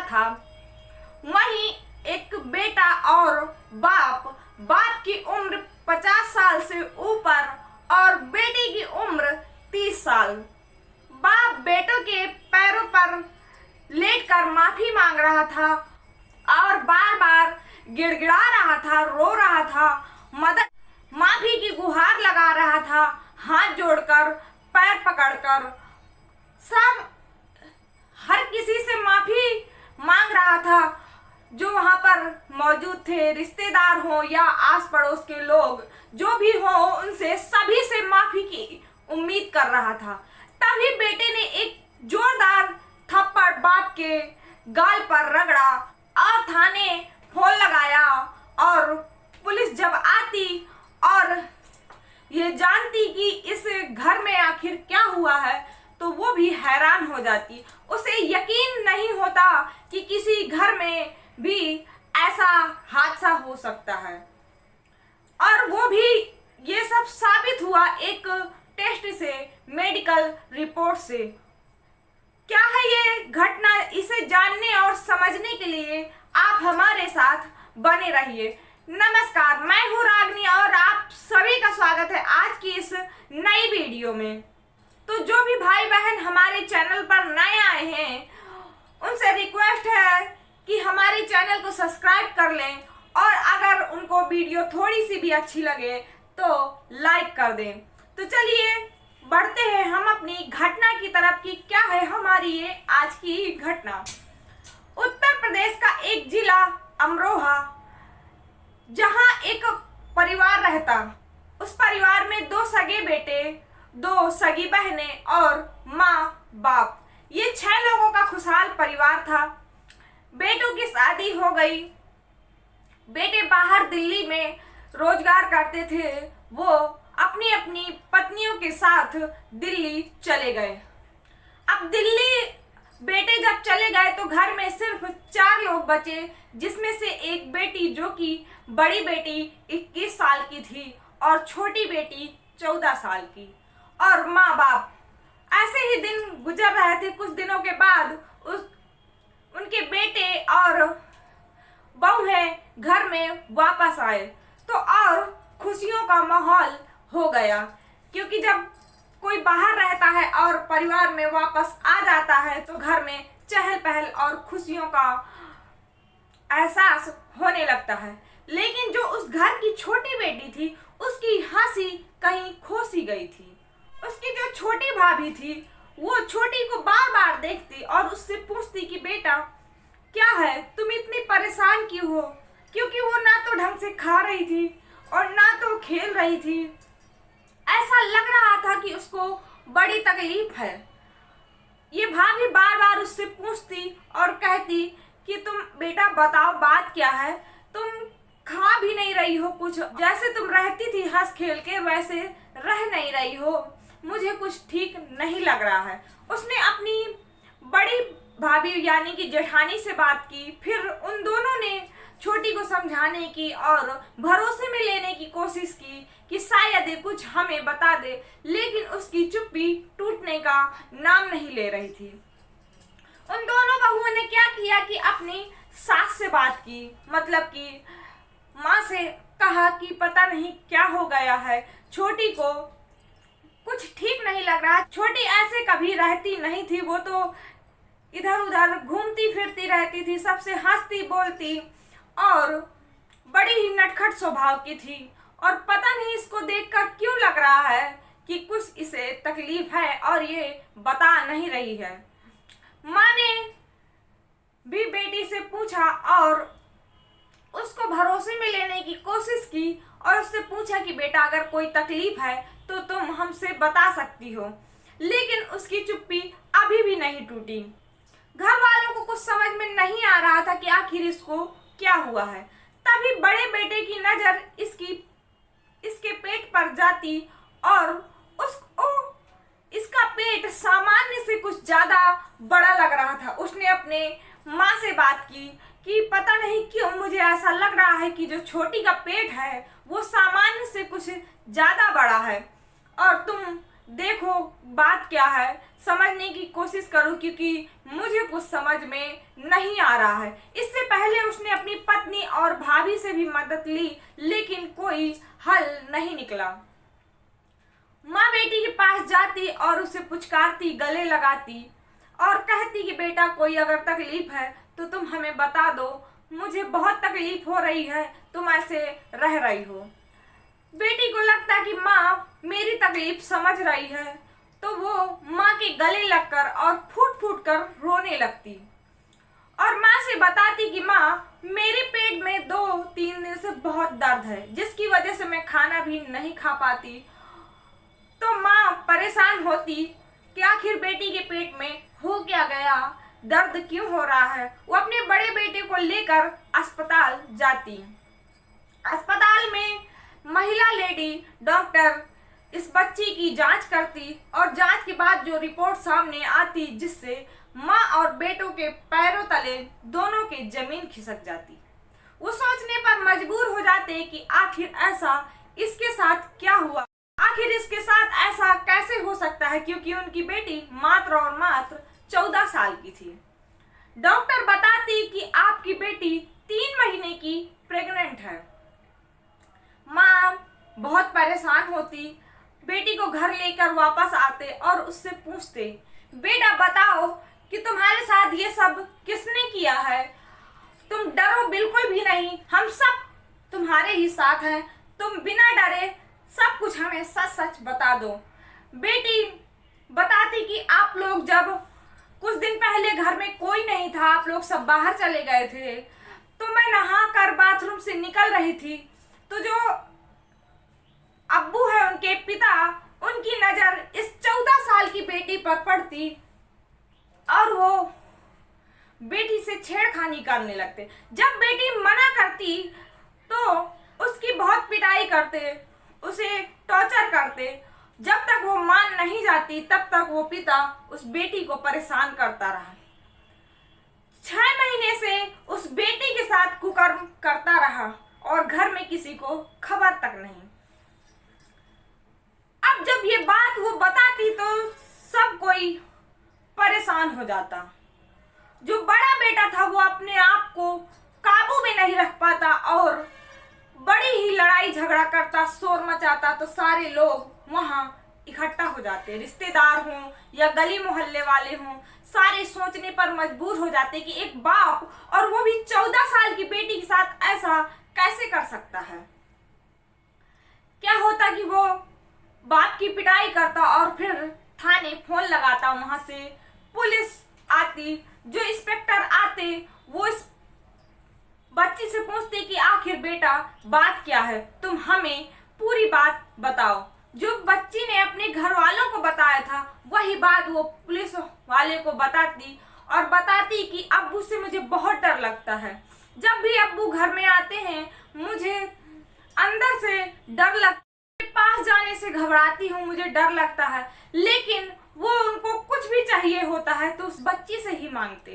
था। वहीं एक बेटा और बाप की उम्र 50 साल से ऊपर और बेटी की उम्र 30 साल। बाप बेटों के पैरों पर लेटकर माफी मांग रहा था और बार बार गिड़गिड़ा रहा था, रो रहा था, माफी की गुहार लगा रहा था, हाथ जोड़कर, पैर पकड़कर, सब हर किसी से माफी मांग रहा था जो वहां पर मौजूद थे, रिश्तेदार हो या आस पड़ोस के लोग, जो भी हो, उनसे सभी से माफी की उम्मीद कर रहा था। तभी बेटे ने एक जोरदार थप्पड़ बाप के गाल पर रगड़ा और थाने फोन लगाया। और पुलिस जब आती और ये जानती कि इस घर में आखिर क्या हुआ है, तो वो भी हैरान हो जाती। उसे यकीन नहीं होता कि किसी घर में भी ऐसा हादसा हो सकता है। और वो भी ये सब साबित हुआ एक टेस्ट से, मेडिकल रिपोर्ट से। क्या है ये घटना, इसे जानने और समझने के लिए आप हमारे साथ बने रहिए। नमस्कार, मैं हूँ रागनी और आप सभी का स्वागत है आज की इस नई वीडियो में। तो जो भी भाई बहन हमारे चैनल पर नए आए हैं, उनसे रिक्वेस्ट है कि हमारे चैनल को सब्सक्राइब कर लें और अगर उनको वीडियो थोड़ी सी भी अच्छी लगे तो लाइक कर दें। तो चलिए बढ़ते हैं हम अपनी घटना की तरफ कि क्या है हमारी ये आज की घटना। उत्तर प्रदेश का एक जिला अमरोहा, जहां एक परिवार रहता। उस परिवार में 2 सगे बेटे, 2 सगी बहनें और माँ बाप, ये 6 लोगों का खुशहाल परिवार था। बेटों की शादी हो गई, बेटे बाहर दिल्ली में रोजगार करते थे, वो अपनी अपनी पत्नियों के साथ दिल्ली चले गए। अब दिल्ली बेटे जब चले गए तो घर में सिर्फ 4 लोग बचे, जिसमें से एक बेटी जो कि बड़ी बेटी 21 साल की थी और छोटी बेटी 14 साल की, और माँ बाप। ऐसे ही दिन गुजर रहे थे। कुछ दिनों के बाद उनके बेटे और बहुएं घर में वापस आए तो और खुशियों का माहौल हो गया, क्योंकि जब कोई बाहर रहता है और परिवार में वापस आ जाता है तो घर में चहल पहल और खुशियों का एहसास होने लगता है। लेकिन जो उस घर की छोटी बेटी थी, उसकी हंसी कहीं खो सी गई थी। उसकी जो छोटी भाभी थी, वो छोटी को बार बार देखती और उससे पूछती कि बेटा क्या है, तुम इतनी परेशान क्यों हो? क्योंकि वो ना तो ढंग से खा रही थी और ना तो खेल रही थी। ऐसा लग रहा था कि उसको बड़ी तकलीफ है। ये भाभी बार बार उससे पूछती और कहती कि तुम बेटा बताओ बात क्या है, तुम खा भी नहीं रही हो कुछ, जैसे तुम रहती थी हंस खेल के वैसे रह नहीं रही हो, मुझे कुछ ठीक नहीं लग रहा है। उसने अपनी बड़ी भाभी यानी कि जेठानी से बात की, फिर उन दोनों ने छोटी को समझाने की और भरोसे में लेने की कोशिश की कि शायद ये कुछ हमें बता दे, लेकिन उसकी चुप्पी टूटने का नाम नहीं ले रही थी। उन दोनों बहुओं ने क्या किया कि अपनी सास से बात की, मतलब कि माँ से कहा कि पता नहीं क्या हो गया है, छोटी को कुछ ठीक नहीं लग रहा। छोटी ऐसे कभी रहती नहीं थी, वो तो इधर उधर घूमती फिरती रहती थी, सबसे हंसती बोलती और बड़ी ही नटखट स्वभाव की थी। और पता नहीं इसको देखकर क्यों लग रहा है कि कुछ इसे तकलीफ है और ये बता नहीं रही है। माँ ने भी बेटी से पूछा और उसको भरोसे में लेने की कोशिश की और उससे पूछा कि बेटा अगर कोई तकलीफ है तो तुम हमसे बता सकती हो, लेकिन उसकी चुप्पी अभी भी नहीं टूटी। घर वालों को कुछ समझ में नहीं आ रहा था कि आखिर इसको क्या हुआ है। तभी बड़े बेटे की नजर इसके पेट पर जाती और इसका पेट सामान्य से कुछ ज्यादा बड़ा लग रहा था। उसने अपने माँ से बात की कि पता नहीं क्यों मुझे ऐसा लग रहा है कि जो छोटी का पेट है वो सामान्य से कुछ ज्यादा बड़ा है और तुम देखो बात क्या है, समझने की कोशिश करो, क्योंकि मुझे कुछ समझ में नहीं आ रहा है। इससे पहले उसने अपनी पत्नी और भाभी से भी मदद ली, लेकिन कोई हल नहीं निकला। माँ बेटी के पास जाती और उसे पुचकारती, गले लगाती और कहती कि बेटा कोई अगर तकलीफ है तो तुम हमें बता दो, मुझे बहुत तकलीफ हो रही है, तुम ऐसे रह रही हो। बेटी को लगता कि माँ मेरी तकलीफ समझ रही है, तो वो माँ के गले लगकर और फूट फूट कर रोने लगती और माँ से बताती कि माँ मेरे पेट में 2-3 दिन से बहुत दर्द है, जिसकी वजह से मैं खाना भी नहीं खा पाती। तो माँ परेशान होती कि आखिर बेटी के पेट में हो क्या गया, दर्द क्यों हो रहा है। वो अपने बड़े बेटे को लेकर अस्पताल जाती। अस्पताल में महिला लेडी डॉक्टर इस बच्ची की जांच करती और जांच के बाद जो रिपोर्ट सामने आती, जिससे माँ और बेटों के पैरों तले दोनों के जमीन खिसक जाती। वो सोचने पर मजबूर हो जाते कि आखिर ऐसा इसके साथ क्या हुआ, आखिर इसके साथ ऐसा कैसे हो सकता है, क्योंकि उनकी बेटी मात्र और मात्र 14 साल की थी। डॉक्टर बताती कि आपकी बेटी 3 महीने की प्रेग्नेंट है। माँ बहुत परेशान होती, बेटी को घर लेकर वापस आते और उससे पूछते, बेटा बताओ कि तुम्हारे साथ ये सब किसने किया है, तुम डरो बिल्कुल भी नहीं, हम सब तुम्हारे ही साथ हैं, तुम बिना डरे सब कुछ हमें सच सच बता दो। बेटी बताती कि आप लोग जब कुछ दिन पहले घर में कोई नहीं था, आप लोग सब बाहर चले गए थे, तो मैं नहा कर बाथरूम से निकल रही थी, तो जो अब्बू है उनके पिता, उनकी नजर इस 14 साल की बेटी पर पड़ती और वो बेटी से छेड़खानी करने लगते। जब बेटी मना करती तो उसकी बहुत पिटाई करते, उसे टॉर्चर करते। जब तक वो मान नहीं जाती तब तक वो पिता उस बेटी को परेशान करता रहा। 6 महीने से उस बेटी के साथ कुकर्म करता रहा और घर में किसी को खबर तक नहीं। अब जब ये बात वो बताती तो सब कोई परेशान हो जाता। जो बड़ा बेटा था वो अपने आप को काबू में नहीं रख पाता और बड़ी ही लड़ाई झगड़ा करता, शोर मचाता, तो सारे लोग वहां इकट्ठा हो जाते, रिश्तेदार हों या गली मोहल्ले वाले हों, सारे सोचने पर मजबूर हो जाते कि एक बाप और वो भी 14 साल की बेटी के साथ ऐसा कैसे कर सकता है। क्या होता कि वो बाप की पिटाई करता और फिर थाने फोन लगाता, वहां से पुलिस आती, जो इंस्पेक्टर आते वो इस बच्ची से पूछते कि आखिर बेटा बात क्या है, तुम हमें पूरी बात बताओ। जो बच्ची ने अपने घर वालों को बताया था वही बात वो पुलिस वाले को बताती और बताती कि अब्बू से मुझे बहुत डर लगता है, जब भी अब्बू घर में आते हैं मुझे अंदर से डर लगता है, पास जाने से घबराती हूँ, मुझे डर लगता है। लेकिन वो उनको कुछ भी चाहिए होता है तो उस बच्ची से ही मांगते,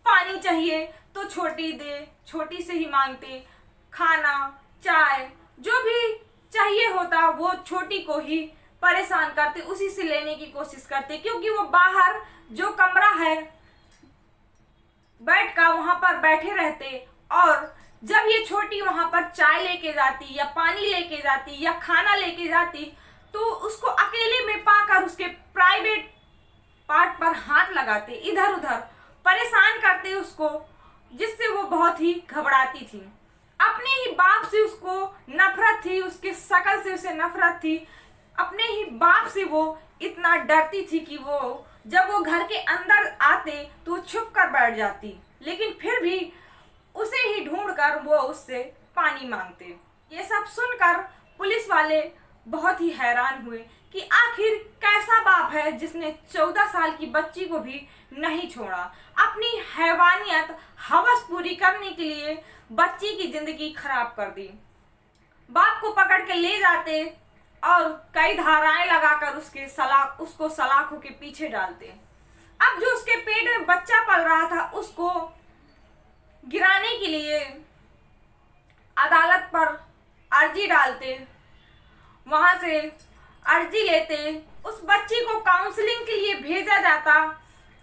पानी चाहिए तो छोटी से ही मांगते, खाना चाय जो भी चाहिए होता वो छोटी को ही परेशान करते, उसी से लेने की कोशिश करते, क्योंकि वो बाहर जो कमरा है बेड का वहां पर बैठे रहते और जब ये छोटी वहां पर चाय लेके जाती या पानी लेके जाती या खाना लेके जाती तो उसको अकेले में पाकर उसके प्राइवेट पार्ट पर हाथ लगाते, इधर उधर परेशान करते उसको, जिससे वो बहुत ही घबराती थी। अपने ही बाप से उसको नफरत थी, उसके शकल से उसे नफरत थी, अपने ही बाप से वो इतना डरती थी कि वो जब वो घर के अंदर आते तो छुप कर बैठ जाती, लेकिन फिर भी उसे ही ढूंढकर वो उससे पानी मांगते। ये सब सुनकर पुलिस वाले बहुत ही हैरान हुए कि आखिर कैसा बाप है जिसने 14 साल की बच्ची को भी नहीं छोड़ा, अपनी हैवानियत हवस पूरी करने के लिए बच्ची की जिंदगी खराब कर दी। बाप को पकड़ के ले जाते और कई धाराएं लगाकर उसको सलाखों के पीछे डालते। अब जो उसके पेट में बच्चा पल रहा था उसको गिराने के लिए अदालत पर अर्जी डालते, वहां से अर्जी लेते उस बच्ची को काउंसलिंग के लिए भेजा जाता,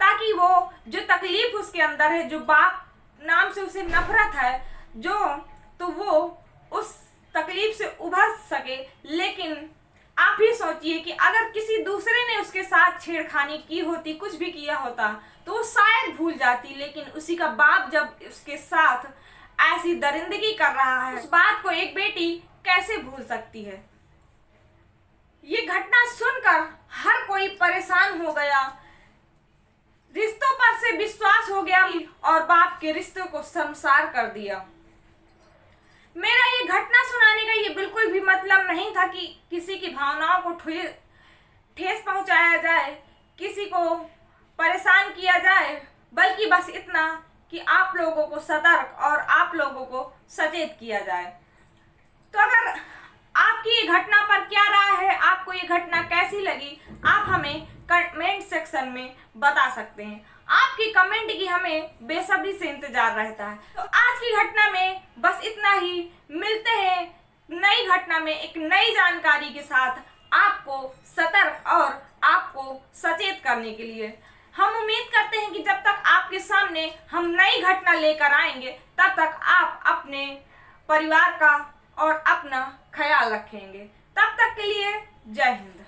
ताकि वो जो तकलीफ उसके अंदर है, जो बाप नाम से उसे नफरत है, तो वो उस तकलीफ से उभर सके। लेकिन आप ही सोचिए कि अगर किसी दूसरे ने उसके साथ छेड़खानी की होती, कुछ भी किया होता, तो वो शायद भूल जाती। लेकिन उसी का बाप जब उसके साथ ऐसी दरिंदगी कर रहा है, उस बात को एक बेटी कैसे भूल सकती है। ये घटना सुनकर हर कोई परेशान हो गया, रिश्तों पर से विश्वास हो गया और बाप के रिश्तों को शर्मसार कर दिया। मेरा ये घटना सुनाने का ये बिल्कुल भी मतलब नहीं था कि किसी की भावनाओं को ठेस पहुंचाया जाए, किसी को परेशान किया जाए, बल्कि बस इतना कि आप लोगों को सतर्क और आप लोगों को सचेत किया जाए। तो अगर आपकी ये घटना पर क्या राय है, आपको ये घटना कैसी लगी, आप हमें कमेंट सेक्शन में बता सकते हैं। आपकी कमेंट की हमें बेसब्री से इंतजार रहता है। तो आज की घटना में बस इतना ही। मिलते हैं नई घटना में एक नई जानकारी के साथ, आपको सतर्क और आपको सचेत करने के लिए। हम उम्मीद करते हैं कि जब तक आपके सामने हम नई घटना लेकर आएंगे, तब तक आप अपने परिवार का और अपना ख्याल रखेंगे। तब तक के लिए जय हिंद।